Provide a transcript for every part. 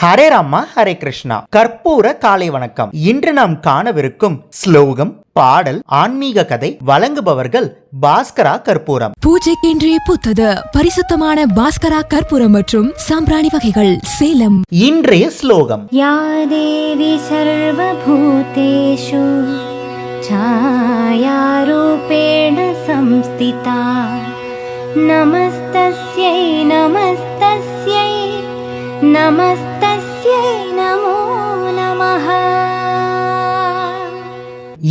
ஹரே ராமா ஹரே கிருஷ்ணா. கற்பூர காலை வணக்கம். இன்று நாம் காணவிருக்கும் ஸ்லோகம், பாடல், ஆன்மீக கதை வழங்குபவர்கள் பாஸ்கரா கற்பூரம். பூஜைக்கென்றே புத்தது பரிசுத்தமான பாஸ்கரா கற்பூரம் மற்றும் சாம்பிராணி வகைகள், சேலம். இன்றைய ஸ்லோகம், யா தேவி சர்வபூதேஷு ಛಾಯಾರೂಪೇಣ ಸಂಸ್ಥಿತಾ நமஸ்தஸ்யை நமஸ்தஸ்யை நமஸ்தஸ்யை நமோ நமः.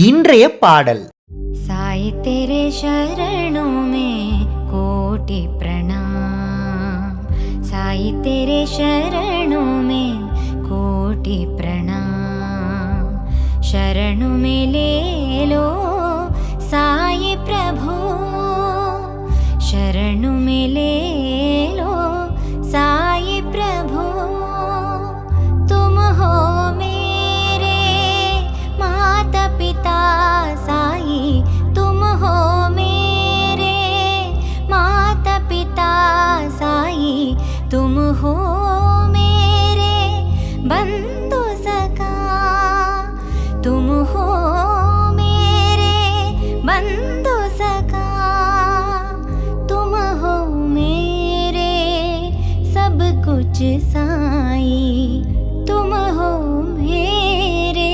இன்றைய பாடல், साई तेरे शरणों में कोटि प्रणाम, साई तेरे शरणों में कोटि प्रणाम, शरणों में ले लो साई प्रभु, शरणों में ले लो साई प्रभु, तुम हो मेरे माता पिता साई, तुम हो मेरे माता पिता साई, तुम हो मेरे बंधु सखा, तुम हो मेरे बंधु सखा, तुम हो मेरे सब कुछ साई, तुम हो मेरे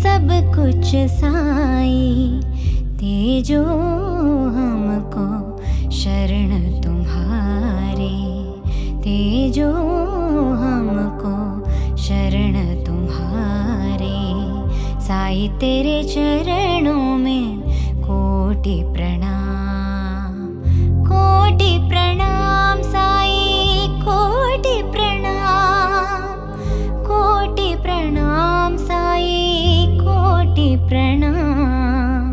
सब कुछ साई, तेजो हमको शरण तुम्हारे, तेजो हमको शरण तुम्हारे, साई तेरे चरणों में कोटि प्रणाम, कोटि प्रणाम साई, कोटि प्रणाम, कोटि प्रणाम साई, कोटि प्रणाम,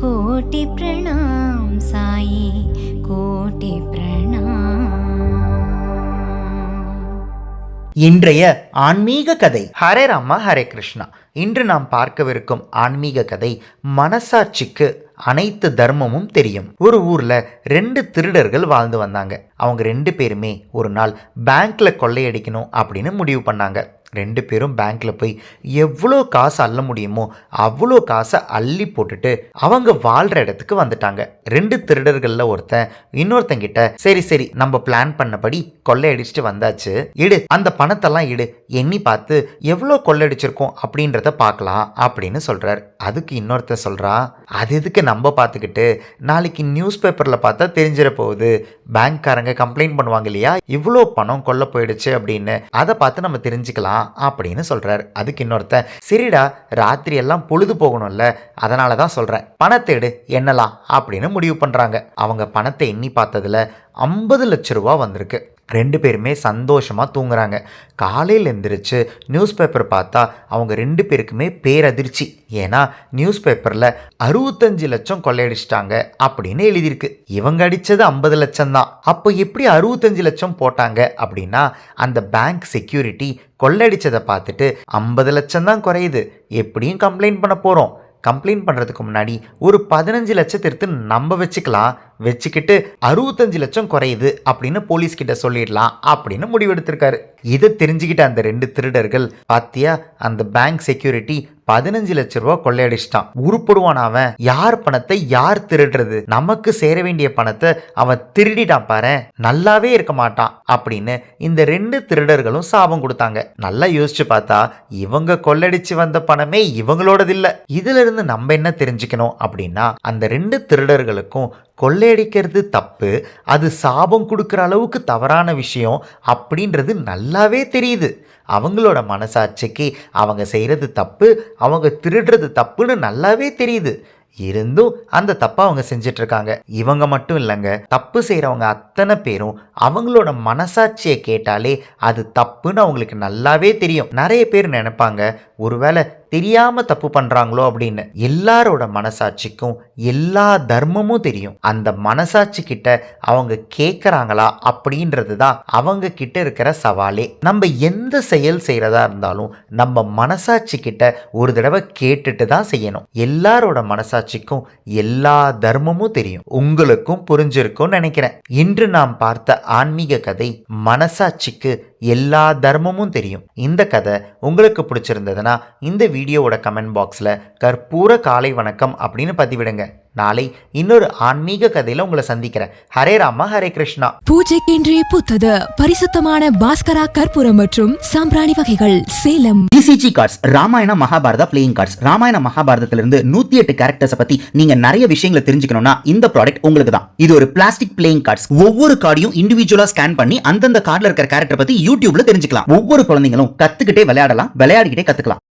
कोटि प्रणाम साई, कोटि प्रणाम. இன்றைய ஆன்மீக கதை. ஹரே ராமா ஹரே கிருஷ்ணா. இன்று நாம் பார்க்கவிருக்கும் ஆன்மீக கதை, மனசாட்சிக்கு அனைத்து தர்மமும் தெரியும். ஒரு ஊர்ல 2 திருடர்கள் வாழ்ந்து வந்தாங்க. அவங்க 2 பேருமே ஒரு நாள் பேங்க்ல கொள்ளையடிக்கணும் அப்படின்னு முடிவு பண்ணாங்க. 2 பேரும் பேங்க்ல போய் எவ்வளோ காசு அள்ள முடியுமோ அவ்வளோ காசை அள்ளி போட்டுட்டு அவங்க வாழ்ற இடத்துக்கு வந்துட்டாங்க. 2 திருடர்கள்ல இன்னொருத்தங்கிட்ட, சரி நம்ம பிளான் பண்ணபடி கொள்ளையடிச்சிட்டு வந்தாச்சு, இடு அந்த பணத்தெல்லாம் இடு, எண்ணி பார்த்து எவ்வளோ கொள்ளையடிச்சிருக்கோம் அப்படின்றத பார்க்கலாம் அப்படின்னு சொல்றாரு. அதுக்கு இன்னொருத்தன் சொல்றான், அது எதுக்கு நம்ம பார்த்துக்கிட்டு, நாளைக்கு நியூஸ் பேப்பர்ல பார்த்தா தெரிஞ்சிட போகுது, பேங்க்காரங்க கம்ப்ளைண்ட் பண்ணுவாங்க இல்லையா, இவ்வளோ பணம் கொள்ள போயிடுச்சு அப்படின்னு, அதை பார்த்து நம்ம தெரிஞ்சுக்கலாம் அப்படின்னு சொல்றாரு. அதுக்கு இன்னொருத்தன், சரிடா ராத்திரி எல்லாம் பொழுது போகணும்ல, அதனால தான் சொல்றேன், பணத்தை எடு எண்ணலாம் அப்படின்னு முடிவு பண்றாங்க. அவங்க பணத்தை எண்ணி பார்த்ததுல 50 லட்ச ரூபா வந்திருக்கு. 2 பேருமே சந்தோஷமா தூங்குறாங்க. காலையில் எந்திரிச்சு நியூஸ் பேப்பர் பார்த்தா அவங்க 2 பேருக்குமே பேரதிர்ச்சி. ஏன்னா நியூஸ் பேப்பரில் 65 லட்சம் கொள்ளையடிச்சிட்டாங்க அப்படின்னு எழுதியிருக்கு. இவங்க அடித்தது 50 லட்சம் தான். அப்போ எப்படி 65 லட்சம் போட்டாங்க அப்படின்னா, அந்த பேங்க் செக்யூரிட்டி கொள்ளையடிச்சதை பார்த்துட்டு 50 லட்சம் தான் குறையுது, எப்படியும் கம்ப்ளைண்ட் பண்ண போகிறோம், கம்ப்ளைண்ட் பண்ணுறதுக்கு முன்னாடி ஒரு 15 லட்சத்தை எடுத்து நம்ம வச்சுக்கிட்டு 65 லட்சம் குறையுது அப்படின்னு போலீஸ்கிட்ட சொல்லிடலாம் அப்படின்னு முடிவெடுத்திருக்காரு. இதை தெரிஞ்சுக்கிட்ட அந்த 2 திருடர்கள், பாத்தியா அந்த பேங்க் செக்யூரிட்டி 15 லட்ச ரூபா கொள்ளையடிச்சிட்டான், உருப்படுவான் அவன், யார் பணத்தை யார் திருடுறது, நமக்கு சேர வேண்டிய பணத்தை அவன் திருடிட்டான் பாரு, நல்லாவே இருக்க மாட்டான் அப்படின்னு இந்த 2 திருடர்களும் சாபம் கொடுத்தாங்க. நல்லா யோசிச்சு பார்த்தா இவங்க கொள்ளையடிச்சு வந்த பணமே இவங்களோடது இல்ல. இதுல இருந்து நம்ம என்ன தெரிஞ்சுக்கணும் அப்படின்னா, அந்த 2 திருடர்களுக்கும் கொள்ளையடிக்கிறது தப்பு, அது சாபம் கொடுக்குற அளவுக்கு தவறான விஷயம் அப்படின்றது நல்லாவே தெரியுது. அவங்களோட மனசாட்சிக்கு அவங்க செய்கிறது தப்பு, அவங்க திருடுறது தப்புன்னு நல்லாவே தெரியுது. இருந்தும் அந்த தப்பை அவங்க செஞ்சிட்ருக்காங்க. இவங்க மட்டும் இல்லைங்க, தப்பு செய்கிறவங்க அத்தனை பேரும் அவங்களோட மனசாட்சியை கேட்டாலே அது தப்புன்னு அவங்களுக்கு நல்லாவே தெரியும். நிறைய பேர் நினைப்பாங்க, ஒருவேளை தெரியாம தப்பு பண்றாங்களோ அப்படின்னு. எல்லாரோட மனசாட்சிக்கும் எல்லா தர்மமும் தெரியும். அந்த மனசாட்சி கிட்ட அவங்க கேட்கறாங்களா அப்படின்றது தான் அவங்க கிட்ட இருக்கிற சவாலே. நம்ம எந்த செயல் செய்யறதா இருந்தாலும் நம்ம மனசாட்சி கிட்ட ஒரு தடவை கேட்டுட்டு தான் செய்யணும். எல்லாரோட மனசாட்சிக்கும் எல்லா தர்மமும் தெரியும். உங்களுக்கும் புரிஞ்சிருக்கும் நினைக்கிறேன். இன்று நாம் பார்த்த ஆன்மீக கதை மனசாட்சிக்கு எல்லா தர்மமும் தெரியும். இந்த கதை உங்களுக்கு பிடிச்சிருந்ததுன்னா இந்த வீடியோவோட கமெண்ட் பாக்ஸில் கற்பூர காலை வணக்கம் அப்படின்னு பதிவிடுங்க. நாளை இன்னொரு ஆன்மீக கதையில உங்களை சந்திக்கிறேன். ஹரே ராமா ஹரே கிருஷ்ணா. பூஜைக்கென்றே பூத்தது பரிசுத்தமான பாஸ்கரா கற்பூரம் மற்றும் சாம்பிராணி வகைகள் Salem. TCG cards Ramayana Mahabharata playing cards. Ramayana மகாபாரதத்திலிருந்து 108 கேரக்டர்ஸ் பத்தி நீங்க நிறைய விஷயங்களை தெரிஞ்சுக்கணும்னா இந்த ப்ராடக்ட் உங்களுக்கு தான். இது ஒரு பிளாஸ்டிக் பிளேயிங் கார்ட்ஸ். ஒவ்வொரு கார்டையும் இண்டிவிஜுவலா ஸ்கேன் பண்ணி அந்தந்த கார்டுல இருக்கிற கேரக்டர் பத்தி யூடியூப்ல தெரிஞ்சுக்கலாம். ஒவ்வொரு குழந்தைங்களும் கத்துக்கிட்டே விளையாடலாம், விளையாடிக்கிட்டே கத்துக்கலாம்.